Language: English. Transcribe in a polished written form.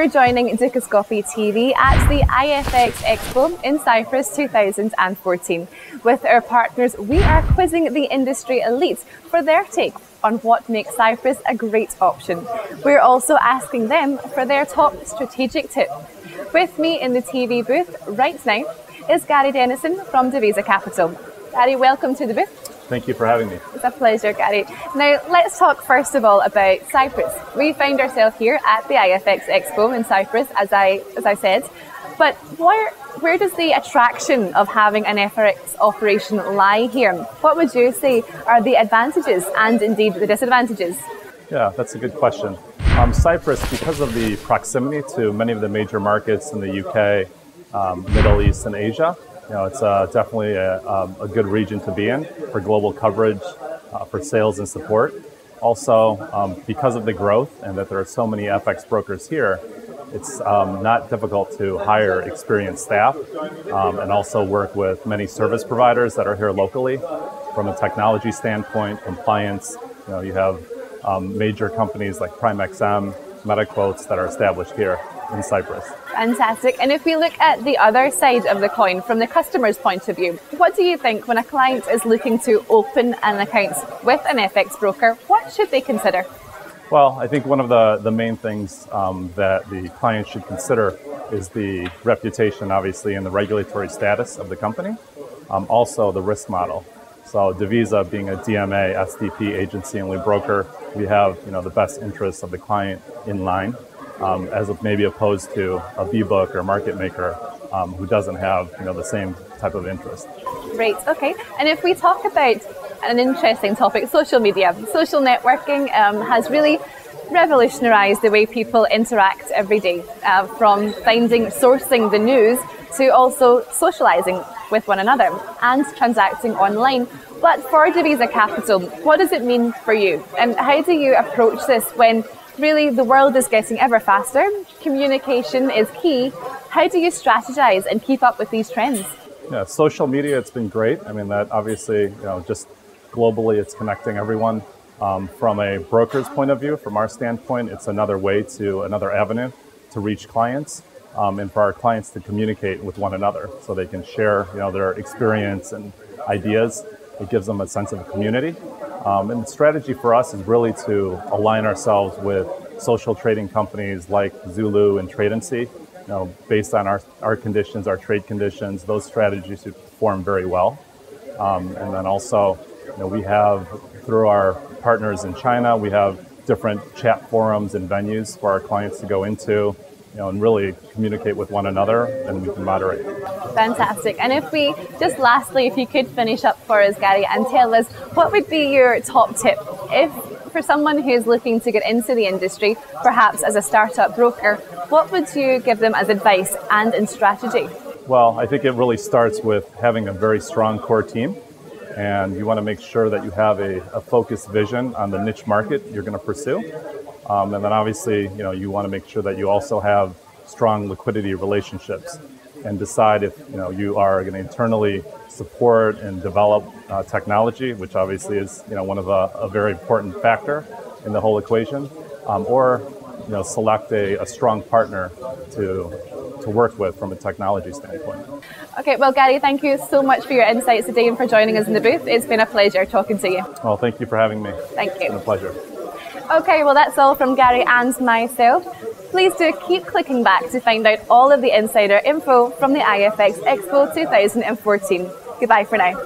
you're joining Dukascopy TV at the IFX EXPO in Cyprus 2014. With our partners, we are quizzing the industry elites for their take on what makes Cyprus a great option. We're also asking them for their top strategic tip. With me in the TV booth right now is Dennison from Divisa Capital. Gary, welcome to the booth. Thank you for having me. It's a pleasure, Gary. Now, let's talk first of all about Cyprus. We find ourselves here at the IFX EXPO in Cyprus, as I said. But where does the attraction of having an FX operation lie here? What would you say are the advantages and indeed the disadvantages? Yeah, that's a good question. Cyprus, because of the proximity to many of the major markets in the UK, Middle East, and Asia, it's definitely a good region to be in for global coverage, for sales and support. Also, because of the growth and that there are so many FX brokers here, it's not difficult to hire experienced staff and also work with many service providers that are here locally. From a technology standpoint, compliance, you have major companies like PrimeXM, MetaQuotes that are established here in Cyprus. Fantastic. And if we look at the other side of the coin, from the customer's point of view, what do you think when a client is looking to open an account with an FX broker? What should they consider? Well, I think one of the main things that the client should consider is the reputation, obviously, and the regulatory status of the company. Also, the risk model. So Divisa being a DMA, SDP agency-only broker, we have the best interests of the client in line, as maybe opposed to a B-book or market maker who doesn't have the same type of interest. Great, okay. And if we talk about an interesting topic, social media. Social networking has really revolutionized the way people interact every day, from sourcing the news to also socializing with one another and transacting online. But for Divisa Capital, what does it mean for you? And how do you approach this when really the world is getting ever faster? Communication is key. How do you strategize and keep up with these trends? Yeah, social media, it's been great. I mean, that obviously, just globally, it's connecting everyone. From a broker's point of view, from our standpoint, it's another avenue to reach clients and for our clients to communicate with one another so they can share, their experience and ideas. It gives them a sense of community. And the strategy for us is really to align ourselves with social trading companies like Zulu and Trade and See. Based on our conditions, our trade conditions, those strategies perform very well. And then also, we have, through our partners in China, we have different chat forums and venues for our clients to go into, and really communicate with one another, and we can moderate. Fantastic. And if you could finish up for us, Gary, and tell us what would be your top tip for someone who's looking to get into the industry, perhaps as a startup broker, what would you give them as advice and in strategy? Well, I think it really starts with having a very strong core team. And you want to make sure that you have a focused vision on the niche market you're going to pursue. And then obviously, you want to make sure that you also have strong liquidity relationships and decide if, you are going to internally support and develop technology, which obviously is, one of a very important factor in the whole equation, or, select a strong partner to work with from a technology standpoint. Okay, well, Gary, thank you so much for your insights today and for joining us in the booth. It's been a pleasure talking to you. Well, thank you for having me. Thank you. It's been a pleasure. Okay, well, that's all from Gary and myself. Please do keep clicking back to find out all of the insider info from the IFX EXPO 2014. Goodbye for now.